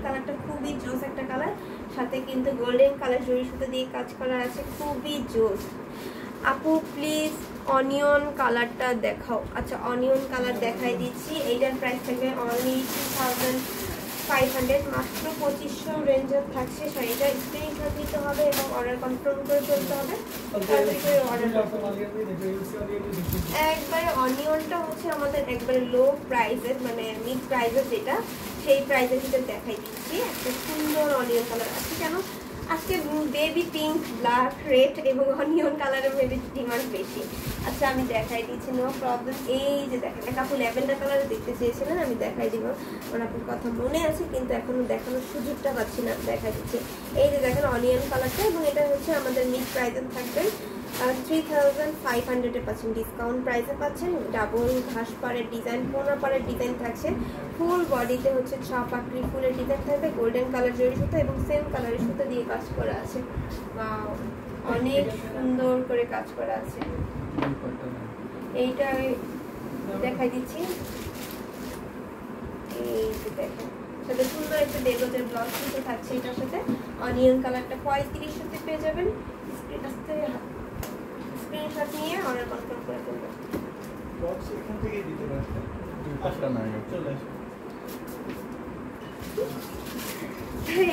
কালারটা খুবই জোস একটা কালার, সাথে কিন্তু গোল্ডেন কালার জরি সুতো দিয়ে কাজ করা আছে, খুবই জোস। আপু প্লিজ অনিয়ন কালারটা দেখাও। আচ্ছা অনিয়ন কালার দেখাই দিচ্ছি। এইটার প্রাইস থাকবে অনলি 2500, মাত্র 2500 রেঞ্জের থাকছে। শাড়িটা স্ক্রিনশট নিতে হবে এবং অর্ডার কনফার্ম করে ফেলতে হবে, তারপরে অর্ডার একবারে অনিয়নটা হচ্ছে আমাদের একবারে লো প্রাইসের, মানে মিড প্রাইসের যেটা, সেই প্রাইসের ভিতরে দেখাই দিচ্ছি। একটা সুন্দর অনিয়ন কালার আছে। কেন আজকে বেবি পিঙ্ক, ব্ল্যাক, রেড এবং অনিয়ন কালারের বেবি ডিমান্ড বেশি। আচ্ছা আমি দেখাই দিচ্ছি, নো প্রবলেম। এই যে দেখেন, এক আপু ল্যাভেন্ডার কালারে দেখতে চেয়েছিলেন, আমি দেখাই দিব। আমার আপুর কথা মনে আছে কিন্তু এখনো দেখানোর সুযোগটা পাচ্ছি না, দেখাই দিচ্ছি। এই যে দেখেন অনিয়ন কালারটা, এবং এটা হচ্ছে আমাদের মিড প্রাইসে থাকবে 3500 পাচ্ছেন, ডিসকাউন্ট প্রাইসে পাচ্ছেন। ডাবল ঘাস পাড়ের ডিজাইন, কোনা পাড়ের ডিজাইন থাকছে, ফুল বডিতে হচ্ছে পাকড়ি ফুলের ডিজাইন থাকবে, গোল্ডেন কালার জরি সুতো এবং সেম কালারের সুতো দিয়ে কাজ করা আছে। অনেক সুন্দর করে কাজ করা আছে। এইটা দেখাই দিচ্ছি, এই যে দেখেন সাথে সুন্দর একটা দেবতার ব্লাউজ পিসও থাকছে। এটার সাথে অনিয়ন কালারটা 3500 পেয়ে যাবেন। স্ক্রিনশট নিয়ে অর্ডার কনফার্ম করে ফেলবেন। বক্স এখান থেকে দিতে পারবেন, দুই পাঁচটা না চলে আসবে।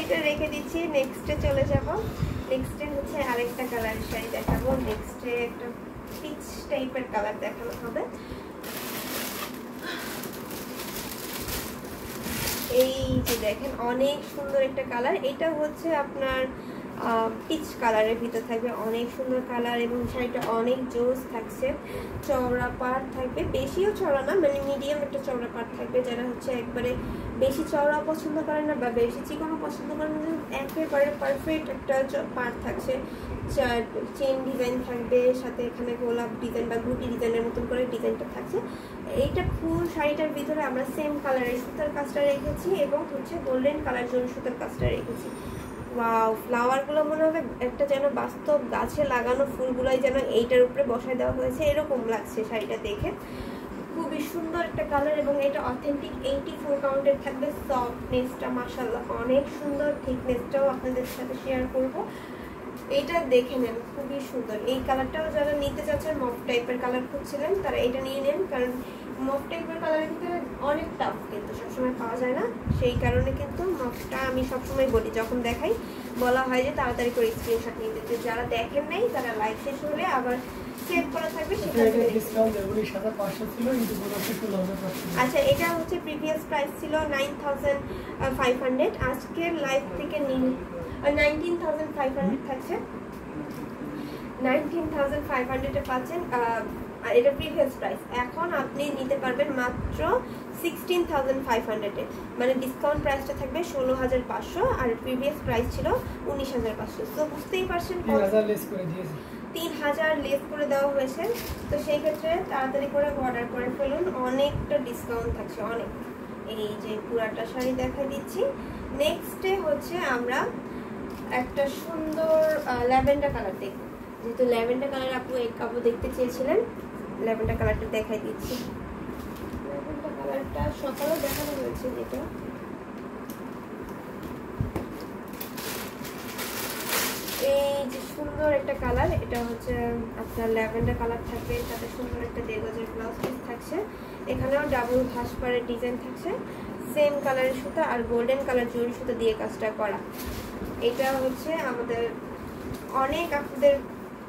এটা রেখে দিচ্ছি, নেক্সটে চলে যাব। নেক্সটে হচ্ছে আরেকটা কালার শাড়ি দেখাবো। নেক্সটে একটা পিচ টাইপের কালার দেখানো হবে। এই যে দেখেন অনেক সুন্দর একটা কালার, এটা হচ্ছে আপনার পিচ কালারের ভিতর থাকবে, অনেক সুন্দর কালার এবং শাড়িটা অনেক জোস থাকছে। চওড়া পাড় থাকবে, বেশিও চওড়া না, মানে মিডিয়াম একটা চওড়া পাড় থাকবে। যারা হচ্ছে একবারে বেশি চওড়া পছন্দ করেন না বা বেশি চিকনও পছন্দ করেন না, একেবারে পারফেক্ট একটা পাড় থাকছে। চেন ডিজাইন থাকবে, সাথে এখানে গোলাপ ডিজাইন বা গুটি ডিজাইনের মতন করে ডিজাইনটা থাকছে। এইটা ফুল শাড়িটার ভিতরে আমরা সেম কালারের সুতার কাজটা রেখেছি এবং হচ্ছে গোল্ডেন কালার জন্য সুতার কাজটা রেখেছি। ওয়াও, ফ্লাওয়ারগুলো মনে হবে একটা যেন বাস্তব গাছে লাগানো ফুলগুলাই যেন এইটার উপরে বসায় দেওয়া হয়েছে, এরকম লাগছে শাড়িটা দেখে। খুবই সুন্দর একটা কালার এবং এটা অথেন্টিক 84 কাউন্টের থাকবে। সফটনেসটা মাশাআল্লাহ অনেক সুন্দর, থিকনেসটাও আপনাদের সাথে শেয়ার করব। এইটা দেখে নেন, খুবই সুন্দর। এই কালারটাও যারা নিতে চাচ্ছেন, মফ টাইপের কালার খুঁজছিলেন, তারা এটা নিয়ে নেন, কারণ মফ টাইপের কালারের ভিতরে অনেক টাফ, কিন্তু সবসময় পাওয়া যায় না। সেই কারণে কিন্তু মফটা আমি সবসময় বলি, যখন দেখাই বলা হয় যে তাড়াতাড়ি করে স্ক্রিনশট নিয়ে দিতে। যারা দেখেন নাই তারা লাইভ শেষ হলে আবার সেভ করা থাকবে, সেটা ডিসকাউন্ট দেবো। 7500 ছিল কিন্তু বলতে 16500। আচ্ছা এটা হচ্ছে প্রিভিয়াস প্রাইস ছিল 9500, আজকের লাইভ থেকে 19500 থাকছে। 19500 এ পাচ্ছেন, এটা প্রিভিয়াস প্রাইস। এখন আপনি নিতে পারবেন মাত্র 16500 এ, মানে ডিসকাউন্ট প্রাইসটা থাকবে 16500 আর প্রিভিয়াস প্রাইস ছিল 19500। তো বুঝতেই পারছেন 3000 লেস করে দিয়েছি, 3000 লেস করে দেওয়া হয়েছে। তো সেই ক্ষেত্রে তাড়াতাড়ি করে অর্ডার করে ফেলুন, অনেকটা ডিসকাউন্ট থাকছে, অনেক। এই যে পুরাটা শাড়ি দেখাই দিচ্ছি। নেক্সটে হচ্ছে আমরা একটা সুন্দর ল্যাভেন্ডার কালার দেখব, যেহেতু ল্যাভেন্ডার কালার আপু এক কাপড় দেখতে চেয়েছিলেন, ল্যাভেন্ডার কালারটা দেখাই দিচ্ছি। ল্যাভেন্ডার কালারটা সকালেও দেখানো হয়েছে, যেটা এই যে সুন্দর একটা কালার, এটা হচ্ছে আপনার ল্যাভেন্ডার কালার থাকবে, তাতে সুন্দর একটা দেড় ব্লাউজ পিস থাকছে। এখানেও ডাবল ঘাস পাড়ের ডিজাইন থাকছে, সেম কালারের সুতা আর গোল্ডেন কালার জরি সুতা দিয়ে কাজটা করা। এটা হচ্ছে আমাদের অনেক আপনাদের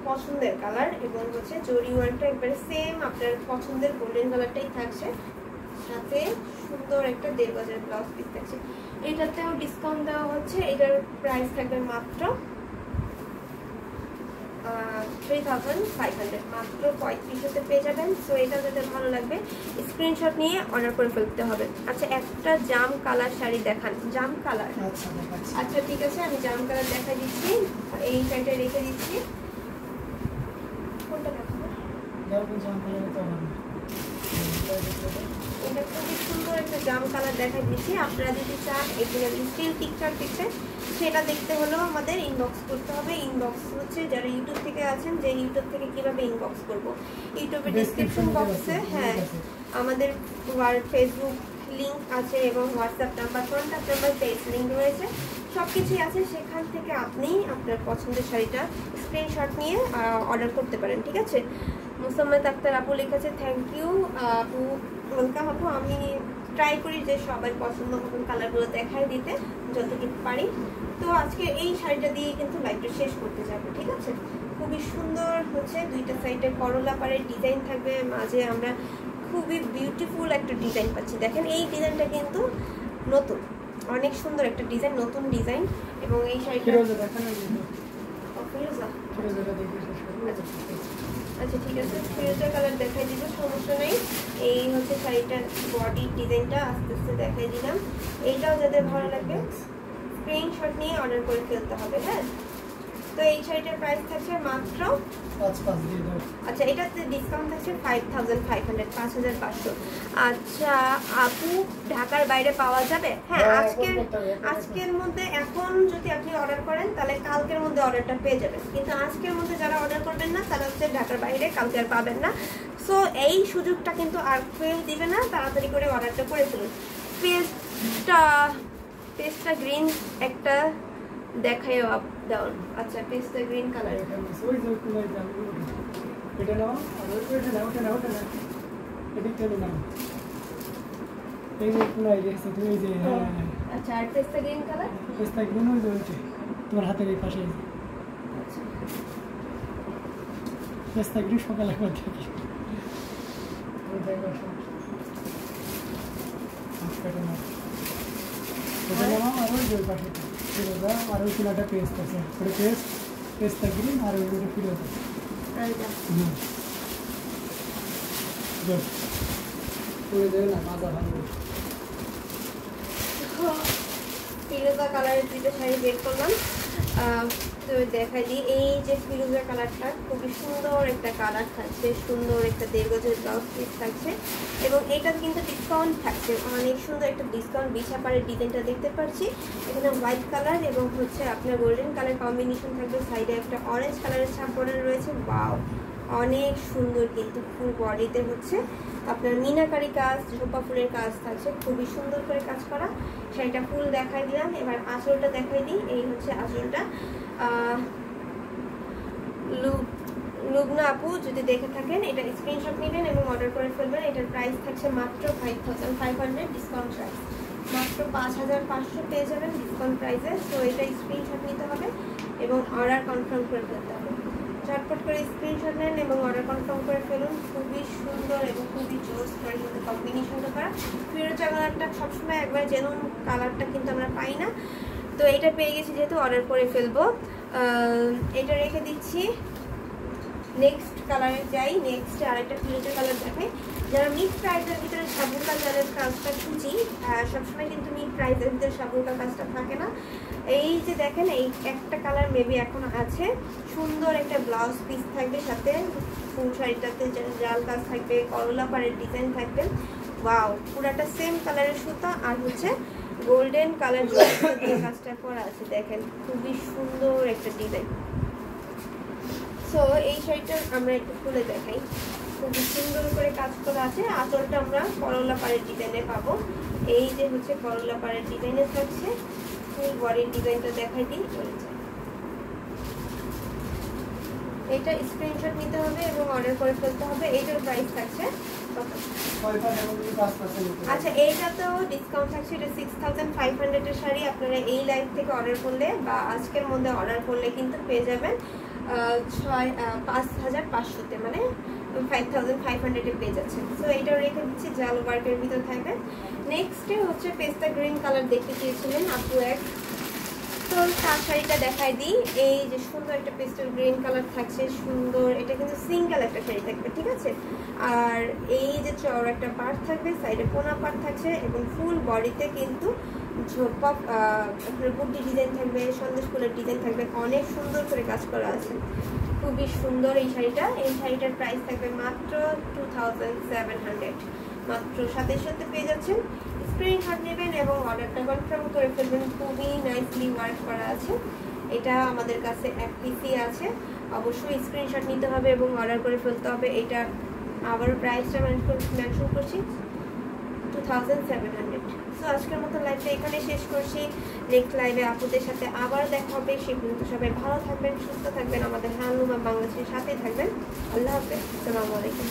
পছন্দের কালার এবং হচ্ছে জরি ওয়ার্কটা একবারে সেম আপনার পছন্দের গোল্ডেন কালারটাই থাকছে, সাথে সুন্দর একটা দেড় ব্লাউজ পিস থাকছে। এটাতেও ডিসকাউন্ট দেওয়া হচ্ছে, এটার প্রাইস থাকবে মাত্র 3500, মাত্র 3500 পেয়ে যাবেন। সো এটা যাতে ভালো লাগবে স্ক্রিনশট নিয়ে অর্ডার করে ফেলতে হবে। আচ্ছা একটা জাম কালার শাড়ি দেখান, জাম কালার। আচ্ছা ঠিক আছে, আমি জাম কালার দেখা দিচ্ছি, এই শাড়িটা রেখে দিচ্ছি। কোনটা দেখাবো? এটা খুবই সুন্দর একটা জাম কালার দেখা দিচ্ছি। আপনারা যদি চান এগুলো স্টিল পিকচার সেটা দেখতে হলেও আমাদের ইনবক্স করতে হবে। ইনবক্স হচ্ছে যারা ইউটিউব থেকে আছেন, যে ইউটিউব থেকে কিভাবে ইনবক্স করব, ইউটিউবের ডেসক্রিপশন বক্সে হ্যাঁ আমাদের ফেসবুক লিঙ্ক আছে এবং WhatsApp number, contact number, page link রয়েছে, সব কিছুই আছে। সেখান থেকে আপনি আপনার পছন্দের শাড়িটা স্ক্রিনশট নিয়ে অর্ডার করতে পারেন, ঠিক আছে। মুসাম্মেদ আক্তার আপু লিখেছে থ্যাংক ইউ আপু, ওয়েলকাম আপু। আমি ট্রাই করি যে সবাই পছন্দ মতন কালারগুলো দেখায় দিতে যতটুকু পারি। তো আজকে এই শাড়িটা দিয়ে কিন্তু লাইভটা শেষ করতে যাবো, ঠিক আছে। খুবই সুন্দর হচ্ছে, দুইটা সাইডে করলা পাড়ের ডিজাইন থাকবে, মাঝে আমরা খুবই বিউটিফুল একটা ডিজাইন পাচ্ছি। দেখেন এই ডিজাইনটা কিন্তু নতুন, অনেক সুন্দর একটা ডিজাইন, নতুন ডিজাইন। এবং এই শাড়িটা আচ্ছা ঠিক আছে, ফিরোজা কালার দেখাই দিব, সমস্যা নেই। এই হচ্ছে শাড়িটার বডি ডিজাইনটা আস্তে আস্তে দেখাই দিলাম। এইটাও যাদের ভালো লাগবে স্ক্রিনশট নিয়ে অর্ডার করে ফেলতে হবে, হ্যাঁ। তো এই শাড়িটার প্রাইস থাকছে মাত্র আচ্ছা, এটাতে ডিসকাউন্ট থাকছে 5500, 5500। আচ্ছা আপু, ঢাকার বাইরে পাওয়া যাবে? হ্যাঁ, আজকের মধ্যে এখন যদি আপনি অর্ডার করেন তাহলে কালকের মধ্যে অর্ডারটা পেয়ে যাবেন, কিন্তু আজকের মধ্যে যারা অর্ডার করবেন না তারা হচ্ছে ঢাকার বাইরে কালকে আর পাবেন না। সো এই সুযোগটা কিন্তু আর কেউ দিবে না, তাড়াতাড়ি করে অর্ডারটা করে ফেলুন। পেস্টটা গ্রিন একটা দেখাই আপ ডাউন। আচ্ছা, পেস্টটা গ্রিন কালার, এটা নাও, আর ওইটা নাও, ওটা নাও, ওটা নাও, এদিকটা নাও। এই যে পুরাই দেখছি তুমি, এই যে আচ্ছা, আর পেস্টটা গ্রিন কালার, পেস্তা গ্রিন ওই যে ওইটা তোমার হাতের এই পাশে। আচ্ছা, পেস্তা গ্রিন সকালে একবার দেখি। ওটা নাও, আর ওই যে ওই পাশে ফিরোজা, আর ওই চুলাটা পেস্ট আছে, ওটা পেস্তা গ্রিন, আর ওইটা ফিরোজা। ফিরোজা কালারের দুইটা শাড়ি বের করলাম, তো দেখাই দিই। এই যে ফিরোজা কালারটা খুবই সুন্দর একটা কালার থাকছে, সুন্দর একটা 1.5 গজের ব্লাউজ পিস থাকছে, এবং এটা কিন্তু ডিসকাউন্ট থাকছে, অনেক সুন্দর একটা ডিসকাউন্ট। বিছাপাড়ের ডিজাইনটা দেখতে পাচ্ছি, এখানে হোয়াইট কালার এবং হচ্ছে আপনার গোল্ডেন কালার কম্বিনেশন থাকবে, সাইডে একটা অরেঞ্জ কালারের ছাপ বর্ডার রয়েছে। ওয়াও, অনেক সুন্দর, কিন্তু ফুল বডিতে হচ্ছে আপনার মিনাকারি কাজ, ঝোপা ফুলের কাজ থাকছে, খুবই সুন্দর করে কাজ করা। শাড়িটা ফুল দেখাই দিলাম, এবার আঁচলটা দেখাই দিই। এই হচ্ছে আঁচলটা। লুবনা আপু যদি দেখে থাকেন, এটা স্ক্রিনশট নেবেন এবং অর্ডার করে ফেলবেন। এটার প্রাইস থাকছে মাত্র 5500, ডিসকাউন্ট প্রাইস মাত্র 5500 পেয়ে যাবেন ডিসকাউন্ট প্রাইসে। তো এটা স্ক্রিনশট নিতে হবে এবং অর্ডার কনফার্ম করে ফেলতে হবে। ঝটপট করে স্ক্রিনশট নেন এবং অর্ডার কনফার্ম করে ফেলুন। খুবই সুন্দর এবং খুবই জোস করে কিন্তু কম্বিনেশনটা করা। ফিরোজা কালারটা সবসময় একবার জেনুইন কালারটা কিন্তু আমরা পাই না, তো এটা পেয়ে গেছি যেহেতু অর্ডার করে ফেলবো। এটা রেখে দিচ্ছি, নেক্সট কালারে যাই। নেক্সট আরেকটা ফিরোজা কালার দেখাই। যারা মিড প্রাইসের ভিতরে সাবুর কালারের কাজটা খুঁজি, সবসময় কিন্তু মিড প্রাইসের ভিতরে সাবুর কাজটা থাকে না। এই যে দেখেন, এই একটা কালার মেবি এখন আছে, সুন্দর একটা ব্লাউজ পিস থাকবে, সাথে ফুল শাড়িটাতে জাল কাজ থাকবে, করলা পাড়ের ডিজাইন থাকবে। ওয়াও, পুরাটা সেম কালারের সুতা আর হচ্ছে গোল্ডেন কালার দিয়ে কাজটা করা আছে, দেখেন খুবই সুন্দর একটা ডিজাইন। সো এই শাড়িটা আমরা একটু খুলে দেখাই, খুবই সুন্দর করে কাজ করা আছে। আঁচলটা আমরা করলা পাড়ের ডিজাইনে পাবো। এই যে হচ্ছে করলা পাড়ের ডিজাইনে থাকছে, ফুল বডির ডিজাইনটা দেখাই দিই। এটা স্ক্রিনশট নিতে হবে এবং অর্ডার করে ফেলতে হবে। এইটার প্রাইস থাকছে আচ্ছা, এইটাতেও ডিসকাউন্ট থাকছে, এটা 6500 এর শাড়ি। আপনারা এই লাইভ থেকে অর্ডার করলে বা আজকের মধ্যে অর্ডার করলে কিন্তু পেয়ে যাবেন 5500-তে, মানে 5500-এ পেয়ে যাচ্ছেন। সো এইটাও রেখে দিচ্ছি, জাল ওয়ার্কের ভিতর থাকবে। নেক্সটে হচ্ছে পেস্তা গ্রিন কালার দেখতে চেয়েছিলেন আপু এক, তো তার শাড়িটা দেখাই দিই। এই যে সুন্দর একটা পেস্টাল গ্রিন কালার থাকছে, সুন্দর। এটা কিন্তু সিঙ্গেল একটা শাড়ি থাকবে, ঠিক আছে। আর এই যে চওড়া একটা পার্ট থাকবে, সাইডে কোনা পার্ট থাকছে এবং ফুল বডিতে কিন্তু ঝোপা আপনার বুটি ডিজাইন থাকবে, সন্দেশ ফুলের ডিজাইন থাকবে, অনেক সুন্দর করে কাজ করা আছে, খুবই সুন্দর এই শাড়িটা। এই শাড়িটার প্রাইস থাকবে মাত্র 2700, মাত্র 2700-তে পেয়ে যাচ্ছেন। স্ক্রিনশট নেবেন এবং অর্ডারটা কনফার্ম করে ফেলবেন। খুবই নাইসলি ওয়ার্ক করা আছে, এটা আমাদের কাছে এক পিসই আছে। অবশ্যই স্ক্রিনশট নিতে হবে এবং অর্ডার করে ফেলতে হবে। এটা আবার প্রাইসটা মেনশন করছি, 4700। সো আজকের মতো লাইভটা এখানে শেষ করছি। নেক্সট লাইভে আপুদের সাথে আবার দেখা হবে। সেই পর্যন্ত সবাই ভালো থাকবেন, সুস্থ থাকবেন, আমাদের হ্যান্ডলুম বাংলাদেশের সাথেই থাকবেন। আল্লাহ হাফেজ, আসসালামু আলাইকুম।